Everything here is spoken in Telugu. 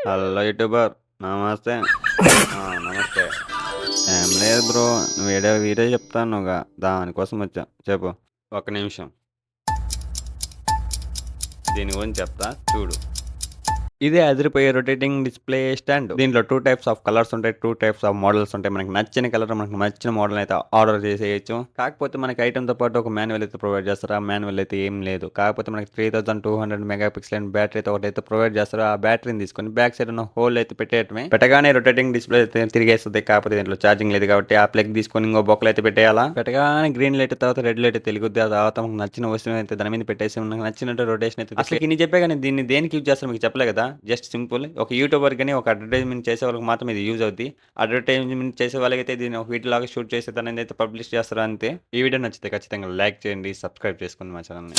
Hello YouTuber. నమస్తే. నమస్తే. ఏం లేదు బ్రో. నువ్వు ఏదో వీడియో చెప్తాన్నావుగా దానికోసం వచ్చా. చెప్పు. ఒక్క నిమిషం. దీని గురించి చెప్తా చూడు. ఇదే అదిరిపోయే రొటేటింగ్ డిస్ప్లే స్టాండ్. దీంట్లో 2 టైప్స్ ఆఫ్ కలర్స్ ఉంటాయి. 2 టైప్స్ ఆఫ్ మోడల్స్ ఉంటాయి. మనకి నచ్చిన కలర్, మనకు నచ్చిన మోడల్ అయితే ఆర్డర్ చేసేయొచ్చు. కాకపోతే మనకి ఐటెమ్‌తో పాటు ఒక మాన్యువల్ అయితే ప్రొవైడ్ చేస్తారు. ఆ మాన్యువల్ అయితే ఏం లేదు. కాకపోతే మనకి 3200 మెగా పిక్సెల్ బ్యాటరీ అయితే ఒకటైతే ప్రొవైడ్ చేస్తారు. ఆ బ్యాటరీని తీసుకొని బ్యాక్ సైడ్ ఉన్న హోల్ అయితే పెట్టేయటమే. పెట్టగానే రొటేటింగ్ డిస్ప్లే అయితే తిరిగేస్తది. కాకపోతే దీంట్లో ఛార్జింగ్ లేదు కాబట్టి ఆ ప్లగ్ తీసుకొని ఇంకో బొక్కలో అయితే పెట్టేయాలా. పెట్టగానే గ్రీన్ లైట్ తర్వాత రెడ్ లైట్ తెలుగుద్ది. ఆ తర్వాత మనకు నచ్చిన వస్తువు అయితే దాని మీద పెట్టేసి మనకు నచ్చినట్టు రొటేషన్ అయితే అసలు ఇన్ని చెప్పే కానీ దీన్ని దేనికి యూజ్ చేస్తారో మీకు చెప్పలే కదా. జస్ట్ సింపుల్ ఒక యూట్యూబర్ గాని ఒక అడ్వర్టైజ్మెంట్ చేసే వాళ్ళకి మాత్రం ఇది యూజ్ అవుద్ది. అడ్వర్టైజ్మెంట్ చేసే వాళ్ళకైతే దీన్ని ఒక వీడియో లాగా షూట్ చేసి దాన్ని అయితే పబ్లిష్ చేస్తారు అంతే. ఈ వీడియో నచ్చితే ఖచ్చితంగా లైక్ చేయండి, సబ్స్క్రైబ్ చేసుకోండి మా ఛానల్ని.